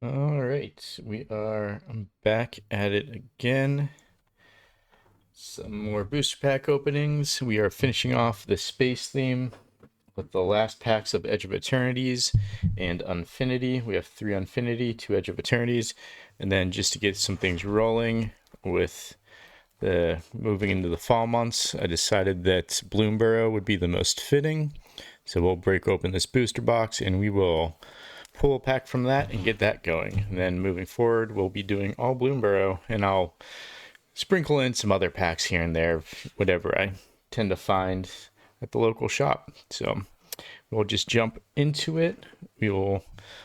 All right, we are back at it again. Some more booster pack openings. We are finishing off the space theme with the last packs of Edge of Eternities and Unfinity. We have 3 Unfinity, 2 Edge of Eternities, and then just to get some things rolling with the moving into the fall months, I decided that Bloomburrow would be the most fitting. So we'll break open this booster box and we will pull a pack from that and get that going. And then moving forward, we'll be doing all Bloomburrow, and I'll sprinkle in some other packs here and there, whatever I tend to find at the local shop. So we'll just jump into it. We will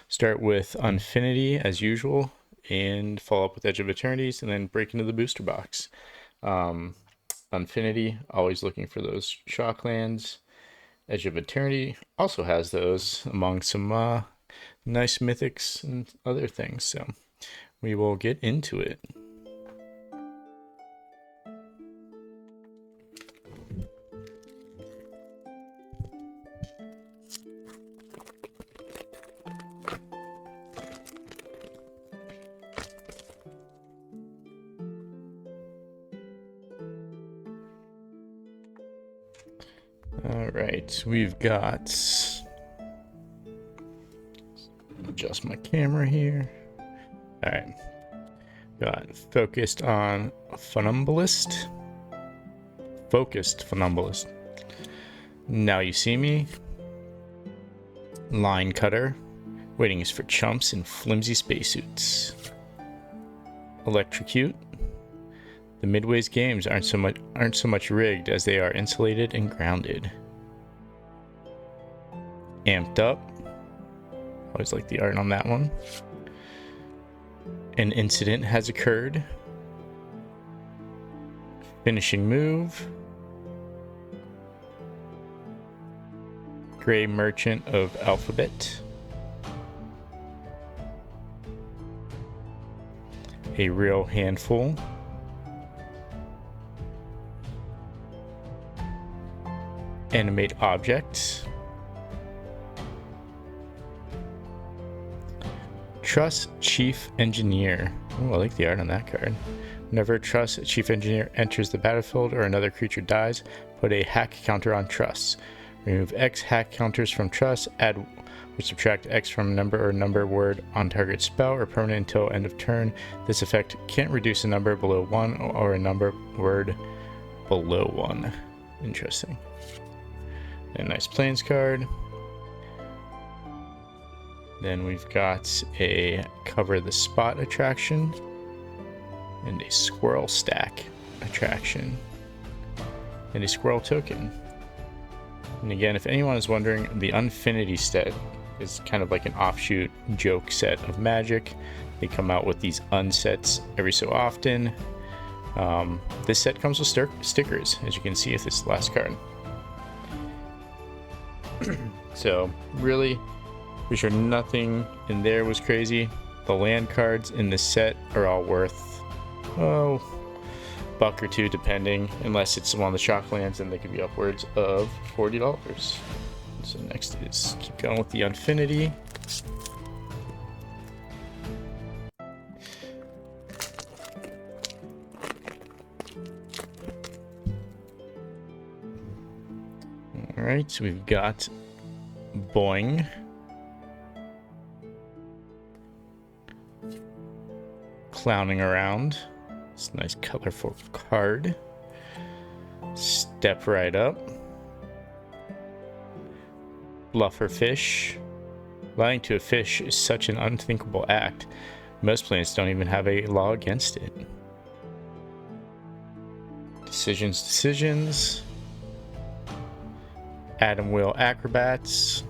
start with Unfinity as usual and follow up with Edge of Eternities and then break into the booster box. Unfinity, always looking for those shock lands. Edge of Eternity also has those among some nice mythics and other things. So we will get into it. All right, we've got, adjust my camera here. All right, got focused on Funambulist. Now you see me. Line cutter. Waiting is for chumps in flimsy spacesuits. Electrocute. The Midway's games aren't so much rigged as they are insulated and grounded. Amped up. Always like the art on that one. An incident has occurred. Finishing move. Gray Merchant of Alphabet. A real handful. Animate objects. Trust Chief Engineer. Oh, I like the art on that card. Whenever Trust Chief Engineer enters the battlefield or another creature dies, put a hack counter on Trust. Remove X hack counters from Trust, add or subtract X from number or number word on target spell or permanent until end of turn. This effect can't reduce a number below 1 or a number word below 1. Interesting. A nice plains card. Then we've got a Cover the Spot attraction and a Squirrel Stack attraction and a Squirrel token. And again, if anyone is wondering, the Unfinity set is kind of like an offshoot joke set of Magic. They come out with these unsets every so often. This set comes with stickers, as you can see with this last card. So really, pretty sure nothing in there was crazy. The land cards in this set are all worth, $1 or $2 depending, unless it's one of the shock lands, and they could be upwards of $40. So next is keep going with the Unfinity. All right, so we've got Boing. Clowning around. It's a nice colorful card. Step right up. Bluffer fish. Lying to a fish is such an unthinkable act. Most planets don't even have a law against it. Decisions. Atom Wheel Acrobats.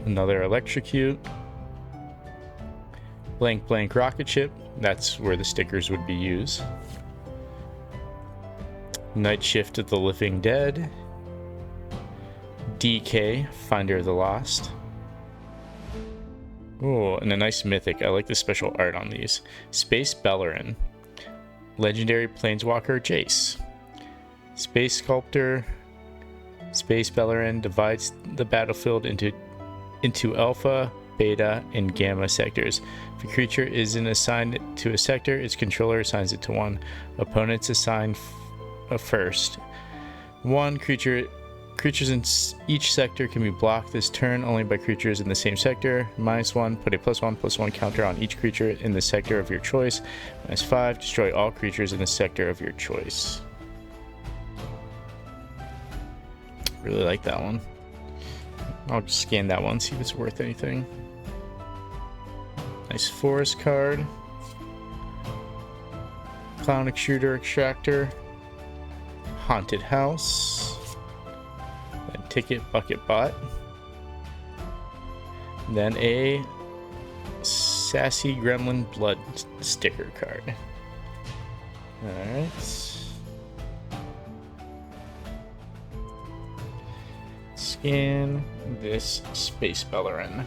Another Electrocute. Blank Rocket Ship. That's where the stickers would be used. Night Shift of the Living Dead. DK, Finder of the Lost. Oh, and a nice mythic. I like the special art on these. Space Bellerin. Legendary Planeswalker Jace. Space Sculptor. Space Bellerin divides the battlefield into alpha, beta, and gamma sectors. If a creature isn't assigned to a sector, its controller assigns it to one. Opponents assign first. Creatures in each sector can be blocked this turn only by creatures in the same sector. -1, put a +1/+1 counter on each creature in the sector of your choice. -5, destroy all creatures in the sector of your choice. Really like that one. I'll just scan that one, see if it's worth anything. Nice forest card. Clown Extruder Extractor. Haunted House. Then Ticket Bucket Bot. Then a Sassy Gremlin Blood sticker card. Alright. Scan this Space Bellerin.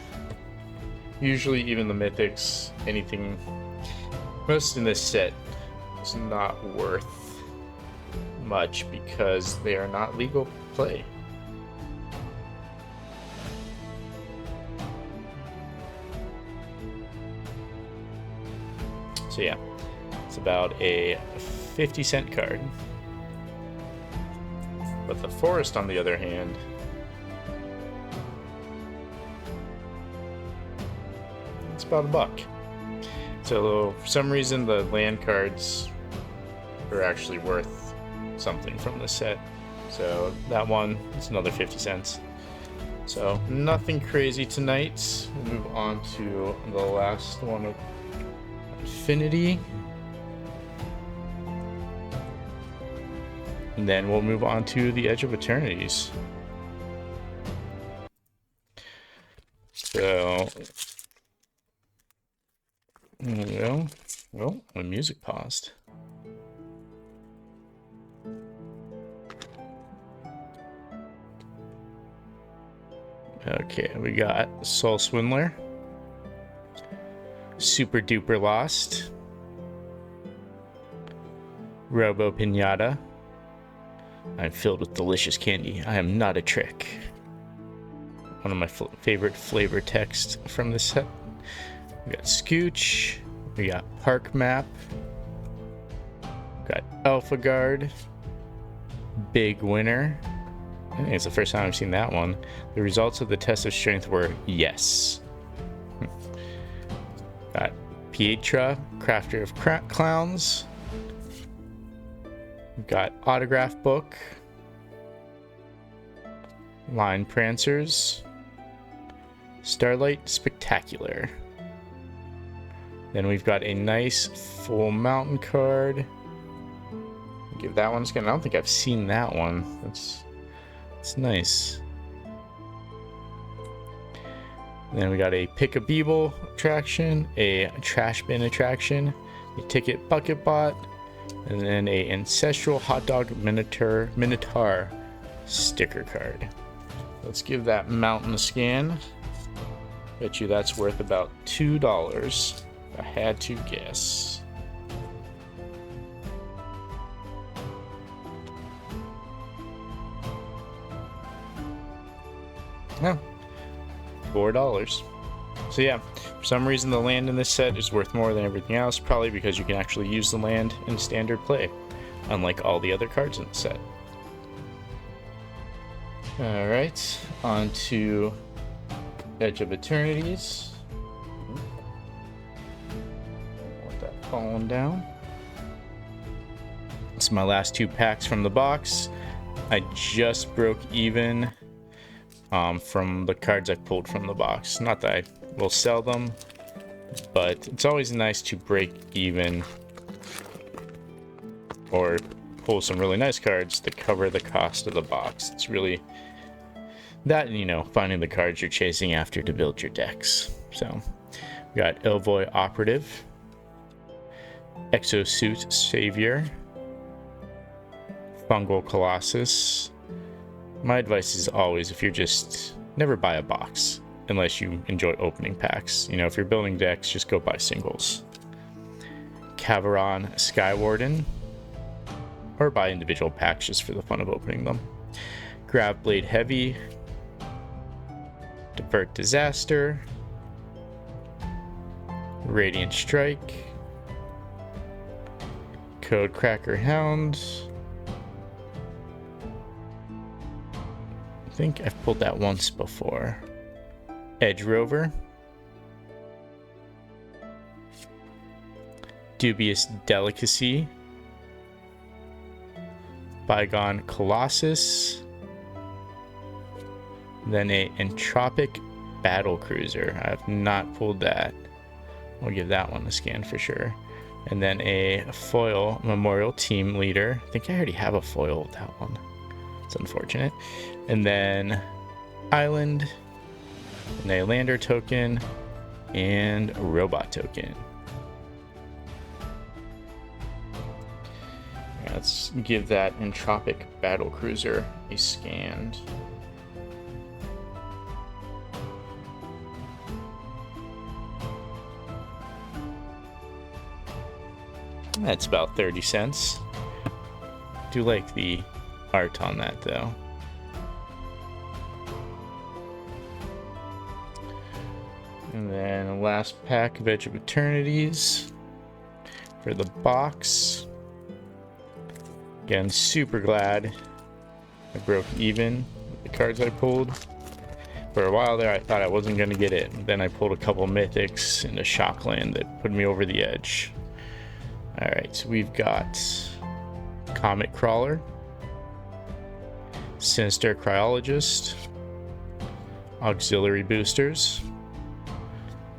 Usually even the mythics, anything, most in this set is not worth much because they are not legal play. So yeah, it's about a 50-cent card. But the forest, on the other hand, it's about $1. So for some reason the land cards are actually worth something from this set. So that one is another 50 cents. So nothing crazy tonight. We'll move on to the last one of Unfinity. And then we'll move on to the Edge of Eternities. So there we go. Well, my music paused. Okay, we got Soul Swindler, Super Duper Lost, Robo Pinata. I'm filled with delicious candy. I am not a trick. One of my favorite flavor texts from this set. We got Scooch. We got Park Map. We got Alpha Guard. Big Winner. I think it's the first time I've seen that one. The results of the test of strength were yes. Got Pietra, Crafter of Clowns. We've got Autograph Book. Line Prancers. Starlight Spectacular. Then we've got a nice full mountain card. Give that one a scan. I don't think I've seen that one. It's nice. Then we got a Pick a Beeble attraction, a Trash Bin attraction, a Ticket Bucket Bot, and then a Ancestral Hot Dog Minotaur sticker card. Let's give that mountain a scan. Bet you that's worth about $2. I had to guess. No, $4. So yeah, for some reason the land in this set is worth more than everything else, probably because you can actually use the land in standard play, unlike all the other cards in the set. Alright, on to Edge of Eternities. Want that falling down. This is my last 2 packs from the box. I just broke even from the cards I pulled from the box. Not that I will sell them, but it's always nice to break even or pull some really nice cards to cover the cost of the box. It's really that, and, you know, finding the cards you're chasing after to build your decks. So we got Elvoy Operative, Exosuit Savior, Fungal Colossus. My advice is always, if you're just, never buy a box unless you enjoy opening packs. You know, if you're building decks, just go buy singles. Cavaron Skywarden, or buy individual packs just for the fun of opening them. Grav Blade Heavy, Divert Disaster, Radiant Strike, Code Cracker Hound. I think I've pulled that once before. Edge Rover, Dubious Delicacy, Bygone Colossus, then a Entropic Battle Cruiser. I have not pulled that. I'll give that one a scan for sure. And then a foil Memorial Team Leader. I think I already have a foil with that one. It's unfortunate. And then Island, and a Lander token, and a Robot token. Let's give that Entropic Battle Cruiser a scan. That's about 30 cents. Do like the art on that though. And then the last pack of Edge of Eternities for the box. Again, super glad I broke even with the cards I pulled. For a while there, I thought I wasn't going to get it. Then I pulled a couple mythics and a Shockland that put me over the edge. Alright, so we've got Comet Crawler, Sinister Cryologist, Auxiliary Boosters,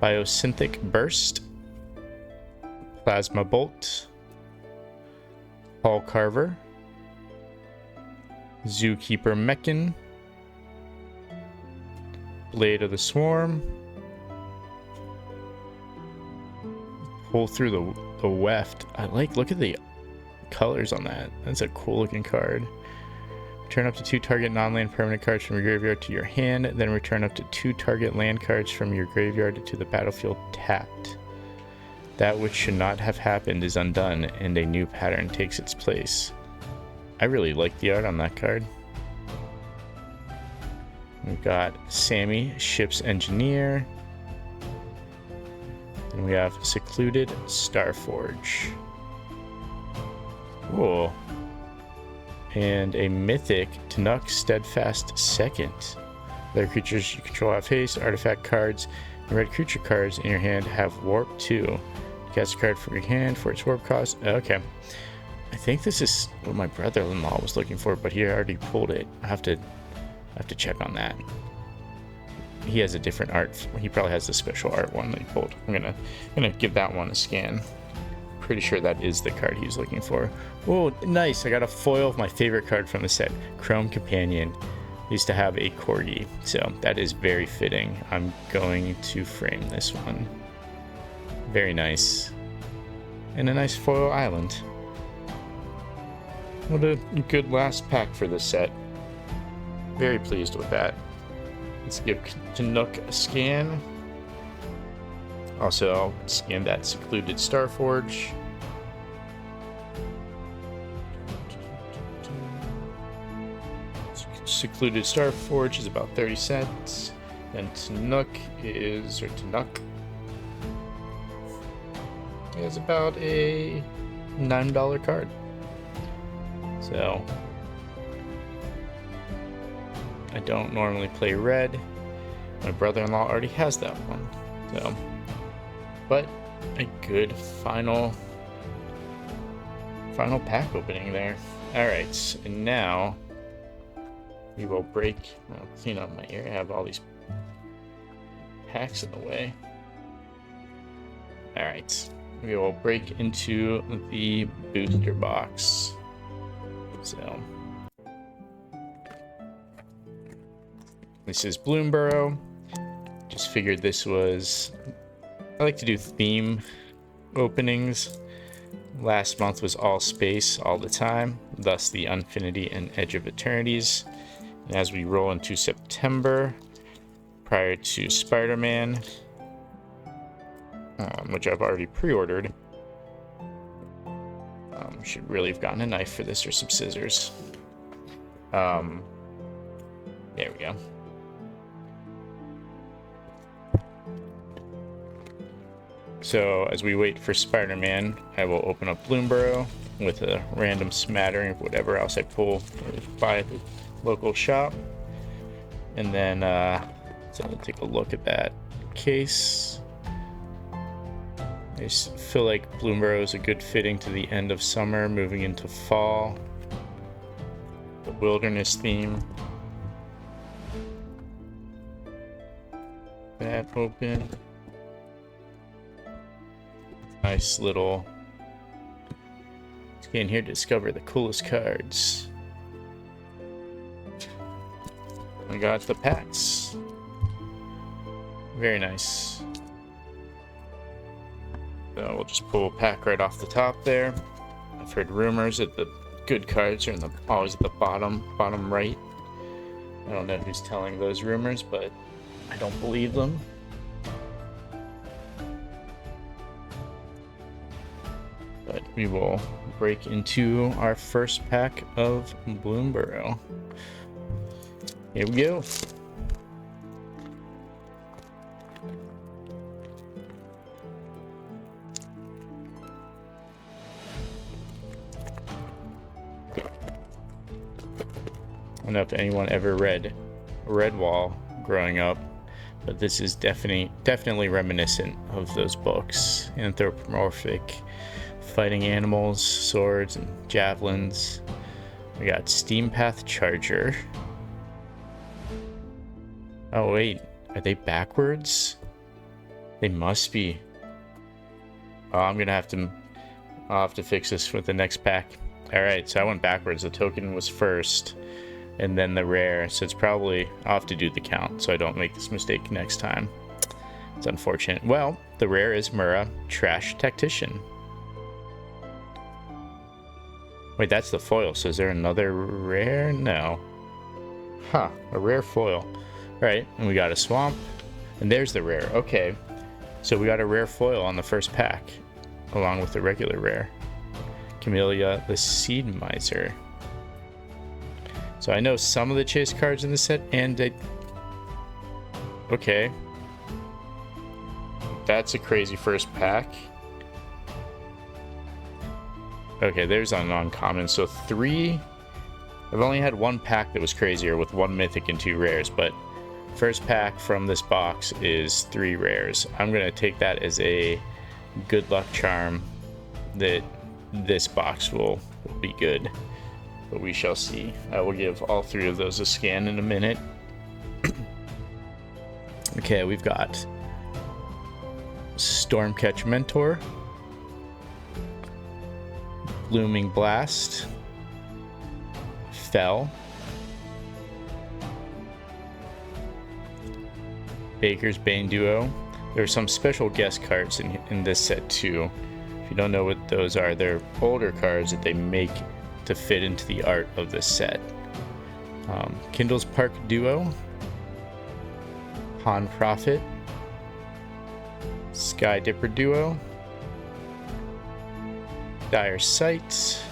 Biosynthetic Burst, Plasma Bolt, Paul Carver, Zookeeper Meccan, Blade of the Swarm, Pull Through the Weft. Look at the colors on that. That's a cool looking card. Return up to 2 target non-land permanent cards from your graveyard to your hand, then return up to 2 target land cards from your graveyard to the battlefield tapped. That which should not have happened is undone, and a new pattern takes its place. I really like the art on that card. We've got Sammy, Ship's Engineer. And we have Secluded Starforge. Cool. And a Mythic, Tanuk Steadfast Second. Other creatures you control have haste, artifact cards, and red creature cards in your hand have Warp 2. Cast a card from your hand for its warp cost. Okay. I think this is what my brother-in-law was looking for, but he already pulled it. I have to check on that. He has a different art. He probably has the special art one that he pulled. I'm gonna give that one a scan. Pretty sure that is the card he's looking for. Oh, nice! I got a foil of my favorite card from the set, Chrome Companion. Used to have a corgi, so that is very fitting. I'm going to frame this one. Very nice. And a nice foil island. What a good last pack for this set. Very pleased with that. Let's give Tanuk a scan. Also, I'll scan that Secluded Starforge. Secluded Starforge is about 30 cents. And Tanuk is about a $9 card. So I don't normally play red. My brother-in-law already has that one. So, but a good final pack opening there. All right, and now we will break. I'll clean up my ear. I have all these packs in the way. All right, we will break into the booster box. So this is Bloomburrow. Just figured this was... I like to do theme openings. Last month was all space all the time, thus the Unfinity and Edge of Eternities. And as we roll into September, prior to Spider-Man, which I've already pre-ordered, should really have gotten a knife for this or some scissors. There we go. So as we wait for Spider-Man, I will open up Bloomburrow with a random smattering of whatever else I pull by the local shop. And then so I'll take a look at that case. I just feel like Bloomburrow is a good fitting to the end of summer, moving into fall. The wilderness theme. That open. Nice little. Let's get in here to discover the coolest cards. We got the packs. Very nice. So we'll just pull a pack right off the top there. I've heard rumors that the good cards are always at the bottom right. I don't know who's telling those rumors, but I don't believe them. But we will break into our first pack of Bloomburrow. Here we go. I don't know if anyone ever read Redwall growing up, but this is definitely reminiscent of those books. Anthropomorphic fighting animals, swords, and javelins. We got Steampath Charger. Oh wait, are they backwards? They must be. Oh, I'll have to fix this with the next pack. Alright, so I went backwards. The token was first, and then the rare. So it's probably, I'll have to do the count so I don't make this mistake next time. It's unfortunate. Well, the rare is Mura, Trash Tactician. Wait, that's the foil. So is there another rare? No. Huh, a rare foil. Right, and we got a swamp, and there's the rare. Okay, so we got a rare foil on the first pack, along with the regular rare. Camellia, the Seed Miser. So I know some of the chase cards in the set, and okay, that's a crazy first pack. Okay, there's an uncommon. So 3. I've only had one pack that was crazier with 1 mythic and 2 rares, but first pack from this box is 3 rares. I'm going to take that as a good luck charm that this box will be good. But we shall see. I will give all 3 of those a scan in a minute. Okay, we've got Stormcatch Mentor, Blooming Blast, Fell, Baker's Bane Duo. There are some special guest cards in this set too. If you don't know what those are, they're older cards that they make to fit into the art of this set. Kindle's Park Duo, Han Prophet, Sky Dipper Duo, Dire Sight,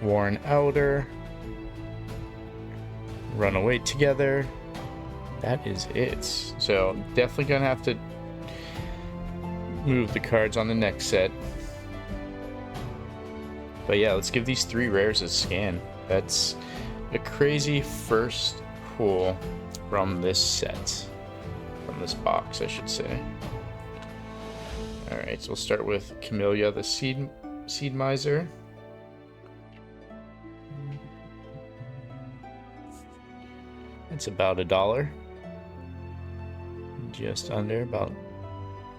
Worn Elder, Runaway Together. That is it. So definitely gonna have to move the cards on the next set. But yeah, let's give these 3 rares a scan. That's a crazy first pull from this set. From this box, I should say. Alright, so we'll start with Camellia, the Seed Miser. It's about $1. Just under, about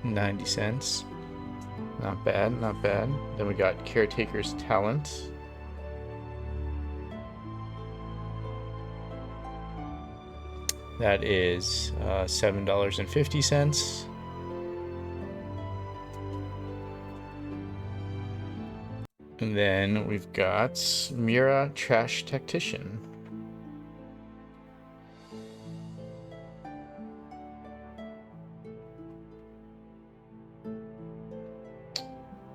90 cents. Not bad, not bad. Then we got Caretaker's Talent. That is $7.50. And then we've got Mura, Trash Tactician.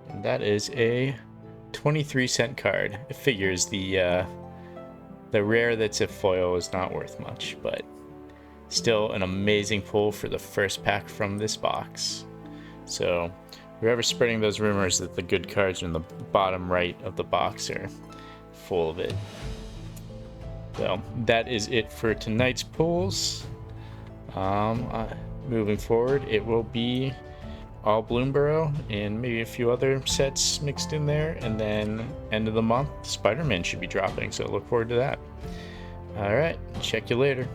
And that is a 23-cent card. It figures the rare that's a foil is not worth much, but still an amazing pull for the first pack from this box. So whoever's spreading those rumors that the good cards are in the bottom right of the box are full of it. So that is it for tonight's pulls. Moving forward, it will be all Bloomburrow and maybe a few other sets mixed in there, and then end of the month Spider-Man should be dropping, so look forward to that. All right, check you later.